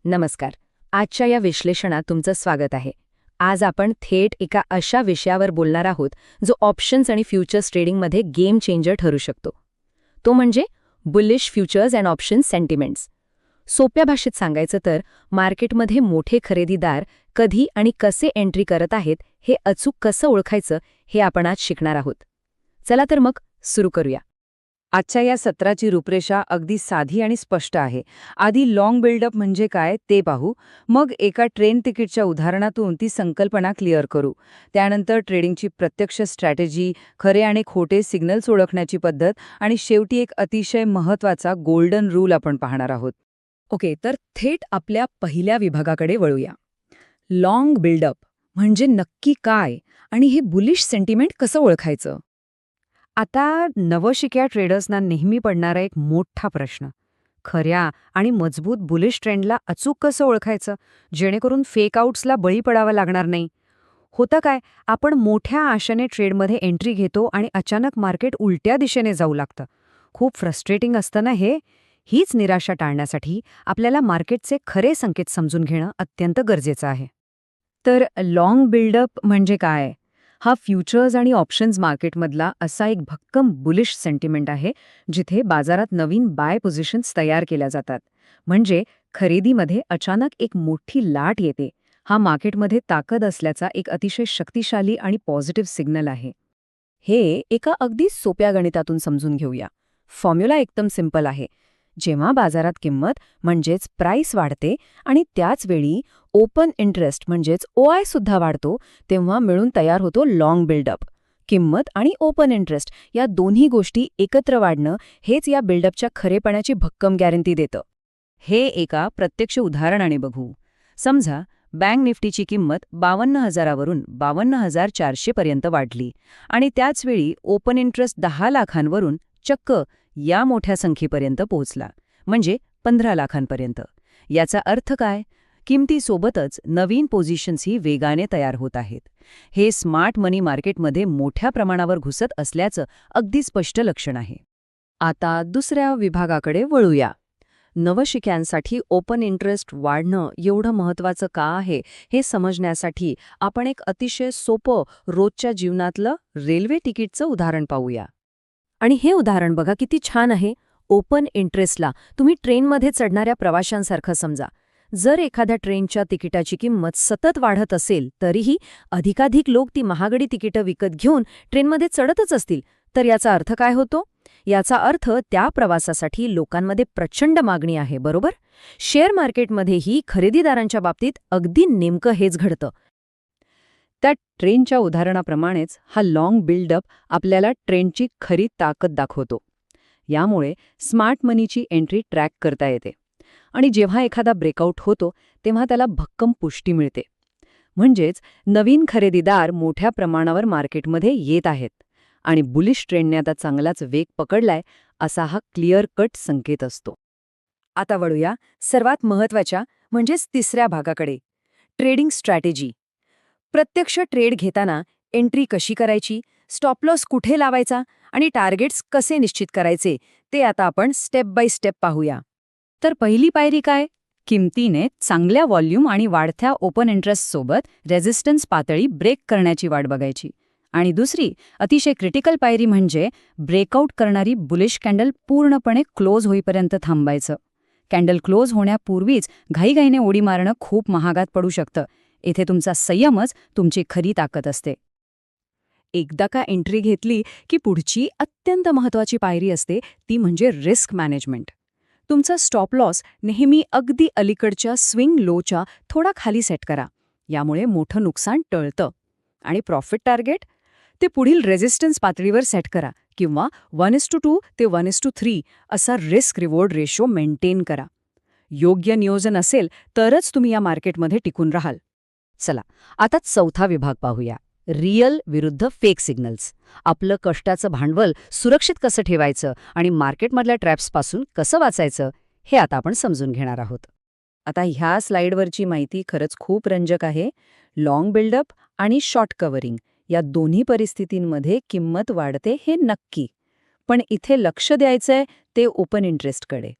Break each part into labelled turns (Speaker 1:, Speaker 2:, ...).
Speaker 1: नमस्कार. आजच्या या विश्लेषणात तुमचं स्वागत आहे. आज आपण थेट एका अशा विषयावर बोलणार आहोत जो ऑप्शन्स आणि फ्युचर्स ट्रेडिंगमध्ये गेम चेंजर ठरू शकतो. तो म्हणजे bullish futures and options sentiments. सोप्या भाषेत सांगायचं तर मार्केटमध्ये मोठे खरेदीदार कधी आणि कसे एंट्री करत आहेत हे अचूक कसं ओळखायचं हे आपण आज शिकणार आहोत. चला तर मग सुरू करूया.
Speaker 2: आजच्या या सत्राची रूपरेषा अगदी साधी आणि स्पष्ट आहे. आधी लाँग बिल्डअप म्हणजे काय ते पाहू, मग एका ट्रेन तिकीटच्या उदाहरणातून ती संकल्पना क्लिअर करू. त्यानंतर ट्रेडिंगची प्रत्यक्ष स्ट्रॅटेजी, खरे आणि खोटे सिग्नल्स ओळखण्याची पद्धत आणि शेवटी एक अतिशय महत्त्वाचा गोल्डन रूल आपण पाहणार आहोत.
Speaker 1: ओके, तर थेट आपल्या पहिल्या विभागाकडे वळूया. लाँग बिल्डअप म्हणजे नक्की काय आणि हे बुलिश सेंटिमेंट कसं ओळखायचं?
Speaker 2: आता नवशिक्या ट्रेडर्सना नेहमी पडणारा एक मोठा प्रश्न, खऱ्या आणि मजबूत बुलिश ट्रेंडला अचूक कसं ओळखायचं जेणेकरून फेक आउट्सला बळी पडावं लागणार नाही. होतं काय, आपण मोठ्या आशेने ट्रेडमध्ये एंट्री घेतो आणि अचानक मार्केट उलट्या दिशेने जाऊ लागतं. खूप फ्रस्ट्रेटिंग असतं ना हे. हीच निराशा टाळण्यासाठी आपल्याला मार्केटचे खरे संकेत समजून घेणं अत्यंत गरजेचं आहे.
Speaker 1: तर लाँग बिल्डअप म्हणजे काय? हा फ्युचर्स आणि ऑप्शन्स मार्केटमधला असा एक भक्कम बुलिश सेंटिमेंट आहे जिथे बाजारात नवीन बाय पोझिशन्स तयार केल्या जातात. म्हणजे खरेदीमध्ये अचानक एक मोठी लाट येते. हा मार्केटमध्ये ताकद असल्याचा एक अतिशय शक्तिशाली आणि पॉझिटिव्ह सिग्नल आहे. हे एका अगदी सोप्या गणितातून समजून घेऊया. फॉर्म्युला एकदम सिंपल आहे. जेव्हा बाजारात किंमत म्हणजेच प्राइस वाढते आणि त्याच वेळी ओपन इंटरेस्ट म्हणजेच OI सुद्धा वाढतो, तेव्हा मिळून तयार होतो लाँग बिल्डअप. किंमत आणि ओपन इंटरेस्ट या दोन्ही गोष्टी एकत्र वाढणं हेच या बिल्डअपच्या खरेपणाची भक्कम गॅरंटी देतं. हे एका प्रत्यक्ष उदाहरणाने बघू. समजा बँक निफ्टीची किंमत 52,000वरून 52,400 पर्यंत वाढली आणि त्याचवेळी ओपन इंटरेस्ट 10 लाखांवरून चक्क या मोठ्या संख्येपर्यंत पोहोचला, म्हणजे 15 लाखांपर्यंत. याचा अर्थ काय? किमतीसोबतच नवीन पोझिशन्सही वेगाने तयार होत आहेत. हे स्मार्ट मनी मार्केटमध्ये मोठ्या प्रमाणावर घुसत असल्याचं अगदी स्पष्ट लक्षण आहे. आता दुसऱ्या विभागाकडे वळूया. नवशिक्यांसाठी ओपन इंटरेस्ट वाढणं एवढं महत्त्वाचं का आहे हे समजण्यासाठी आपण एक अतिशय सोपं रोजच्या जीवनातलं रेल्वे तिकीटचं उदाहरण पाहूया. आणि हे उदाहरण बघा किती छान आहे. ओपन इंटरेस्टला तुम्ही ट्रेनमध्ये चढणाऱ्या प्रवाशांसारखं समजा. जर एखाद्या ट्रेनच्या तिकिटाची किंमत सतत वाढत असेल तरीही अधिकाधिक लोक ती महागडी तिकीटं विकत घेऊन ट्रेनमध्ये चढतच असतील, तर याचा अर्थ काय होतो? याचा अर्थ त्या प्रवासासाठी लोकांमध्ये प्रचंड मागणी आहे, बरोबर? शेअर मार्केटमध्येही खरेदीदारांच्या बाबतीत अगदी नेमकं हेच घडतं. त्या ट्रेनच्या उदाहरणाप्रमाणेच हा लाँग बिल्डअप आपल्याला ट्रेंडची खरी ताकद दाखवतो. यामुळे स्मार्ट मनीची एंट्री ट्रॅक करता येते आणि जेव्हा एखादा ब्रेकआउट होतो तेव्हा त्याला भक्कम पुष्टी मिळते. म्हणजेच नवीन खरेदीदार मोठ्या प्रमाणावर मार्केटमध्ये येत आहेत आणि बुलिश ट्रेंडने आता चांगलाच वेग पकडलाय असा हा क्लिअर कट संकेत असतो. आता वळूया सर्वात महत्त्वाच्या म्हणजेच तिसऱ्या भागाकडे, ट्रेडिंग स्ट्रॅटेजी. प्रत्यक्ष ट्रेड घेताना एंट्री कशी करायची, स्टॉप लॉस कुठे लावायचा आणि टार्गेट्स कसे निश्चित करायचे ते आता आपण स्टेप बाय स्टेप पाहूया. तर पहिली पायरी काय? किमतीने चांगल्या व्हॉल्यूम आणि वाढत्या ओपन इंटरेस्टसोबत रेझिस्टन्स पातळी ब्रेक करण्याची वाट बघायची. आणि दुसरी अतिशय क्रिटिकल पायरी म्हणजे ब्रेकआउट करणारी बुलिश कॅन्डल पूर्णपणे क्लोज होईपर्यंत थांबायचं. कॅन्डल क्लोज होण्यापूर्वीच घाईघाईने उडी मारणं खूप महागात पडू शकतं. इथे तुमचा संयमच तुमची खरी ताकद असते. एकदा का एंट्री घेतली की पुढची अत्यंत महत्त्वाची पायरी असते ती म्हणजे रिस्क मॅनेजमेंट. तुमचा स्टॉप लॉस नेहमी अगदी अलीकडच्या स्विंग लोच्या थोडा खाली सेट करा. यामुळे मोठं नुकसान टळतं. आणि प्रॉफिट टार्गेट ते पुढील रेझिस्टन्स पातळीवर सेट करा किंवा 1:2 ते 1:3 असा रिस्क रिवॉर्ड रेशो मेंटेन करा. योग्य नियोजन असेल तरच तुम्ही या मार्केटमध्ये टिकून राहाल. चला आता चौथा विभाग पाहूया. रिअल विरुद्ध फेक सिग्नल्स. आपलं कष्टाचं भांडवल सुरक्षित कसं ठेवायचं आणि मार्केटमधल्या ट्रॅप्सपासून कसं वाचायचं हे आता आपण समजून घेणार आहोत. आता ह्या स्लाइडवरची माहिती खरंच खूप रंजक आहे. लाँग बिल्डअप आणि शॉर्ट कव्हरिंग या दोन्ही परिस्थितींमध्ये किंमत वाढते हे नक्की. पण इथे लक्ष द्यायचंय ते ओपन इंटरेस्टकडे.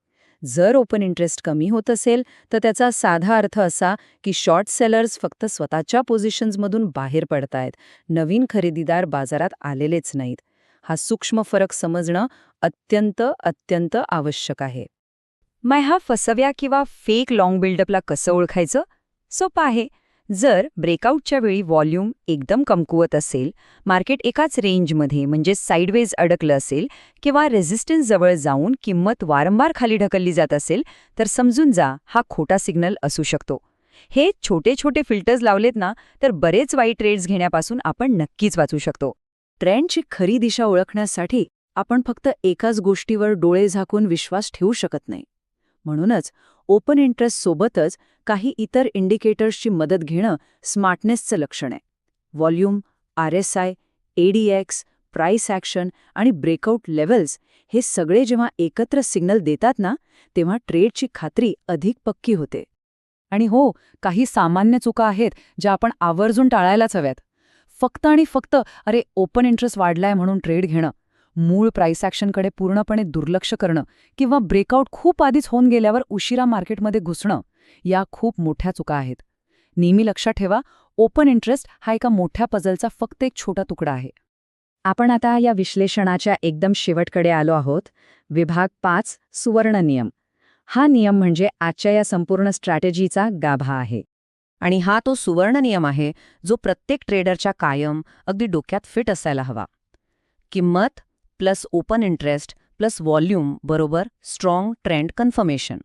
Speaker 1: जर ओपन इंटरेस्ट कमी होत असेल तर त्याचा साधा अर्थ असा की शॉर्ट सेलर्स फक्त स्वतःच्या पोझिशन्समधून बाहेर पडतायत, नवीन खरेदीदार बाजारात आलेलेच नाहीत. हा सूक्ष्म फरक समजणं अत्यंत अत्यंत आवश्यक आहे.
Speaker 2: मग हा फसव्या किंवा फेक लाँग बिल्डअपला कसं ओळखायचं? सोपं आहे. जर ब्रेकआउटच्या वेळी व्हॉल्यूम एकदम कमकुवत असेल, मार्केट एकाच रेंजमध्ये म्हणजे साईडवेज अडकलं असेल किंवा रेझिस्टन्स जवळ जाऊन किंमत वारंवार खाली ढकलली जात असेल, तर समजून जा हा खोटा सिग्नल असू शकतो. हे छोटे छोटे फिल्टर्स लावलेत ना, तर बरेच वाईट ट्रेड्स घेण्यापासून आपण नक्कीच वाचू शकतो.
Speaker 1: ट्रेंडची खरी दिशा ओळखण्यासाठी आपण फक्त एकाच गोष्टीवर डोळे झाकून विश्वास ठेवू शकत नाही. म्हणूनच ओपन इंटरेस्ट सोबतच काही इतर इंडिकेटर्सची मदत घेणं स्मार्टनेसचं लक्षण आहे. Volume, RSI, ADX, price action आणि ब्रेकआउट लेव्हल्स हे सगळे जेव्हा एकत्र सिग्नल देतात ना, तेव्हा ट्रेडची खात्री अधिक पक्की होते. आणि हो, काही सामान्य चुका आहेत ज्या आपण आवर्जून टाळायलाच हव्यात. फक्त आणि फक्त अरे ओपन इंटरेस्ट वाढलाय म्हणून ट्रेड घेणं, मूळ प्राइस ॲक्शनकडे पूर्णपणे दुर्लक्ष करणं किंवा ब्रेकआउट खूप आधीच होऊन गेल्यावर उशिरा मार्केटमध्ये घुसणं, या खूप मोठ्या चुका आहेत. नेहमी लक्षात ठेवा, ओपन इंटरेस्ट हा एका मोठ्या पझलचा फक्त एक छोटा तुकडा आहे. आपण आता या विश्लेषणाच्या एकदम शेवटकडे आलो आहोत. विभाग 5, सुवर्ण नियम. हा नियम म्हणजे आजच्या या संपूर्ण स्ट्रॅटेजीचा गाभा आहे.
Speaker 2: आणि हा तो सुवर्ण नियम आहे जो प्रत्येक ट्रेडरच्या कायम अगदी डोक्यात फिट असायला हवा. किंमत plus open interest plus volume बरोबर स्ट्रॉंग ट्रेंड कन्फर्मेशन.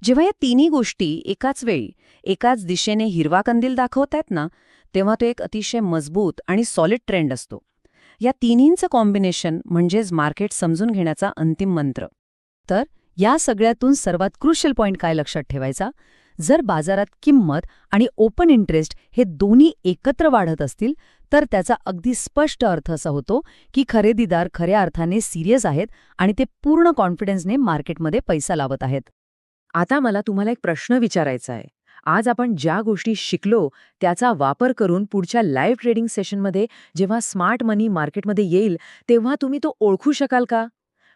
Speaker 2: जेव्हा या तिन्ही गोष्टी एकाच वेळी एकाच दिशेने हिरवा कंदील दाखवत आहेत ना, तेव्हा तो एक अतिशय मजबूत आणि सॉलिड ट्रेंड असतो. या तिन्हींचं कॉम्बिनेशन म्हणजेच मार्केट समजून घेण्याचा अंतिम मंत्र. तर या सगळ्यातून सर्वात क्रुशियल पॉइंट काय लक्षात ठेवायचा? जर बाजारात किंमत आणि ओपन इंटरेस्ट हे दोन्ही एकत्र वाढत असतील, तर त्याचा अगदी स्पष्ट अर्थ असा होतो की खरेदीदार खऱ्या अर्थाने सिरियस आहेत आणि ते पूर्ण कॉन्फिडन्सने मार्केटमध्ये पैसा लावत आहेत.
Speaker 1: आता मला तुम्हाला एक प्रश्न विचारायचा आहे. आज आपण ज्या गोष्टी शिकलो त्याचा वापर करून पुढच्या लाईव्ह ट्रेडिंग सेशनमध्ये जेव्हा स्मार्ट मनी मार्केटमध्ये येईल तेव्हा तुम्ही तो ओळखू शकाल का?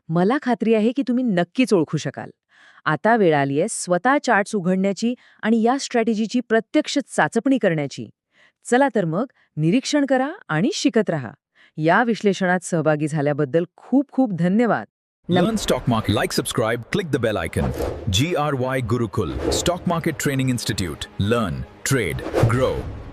Speaker 1: मला खात्री आहे की तुम्ही नक्कीच ओळखू शकाल. आता वेळ आली आहे स्वतः चार्ट्स उघडण्याची आणि या स्ट्रॅटेजीची प्रत्यक्ष चाचपणी करण्याची. चला तर मग निरीक्षण करा आणि शिकत रहा. या विश्लेषणात सहभागी झाल्याबद्दल खूप खूप धन्यवाद.
Speaker 3: Learn Stock Market. Like, subscribe, click the bell icon. GRY Gurukul Stock Market Training Institute. Learn, trade, grow.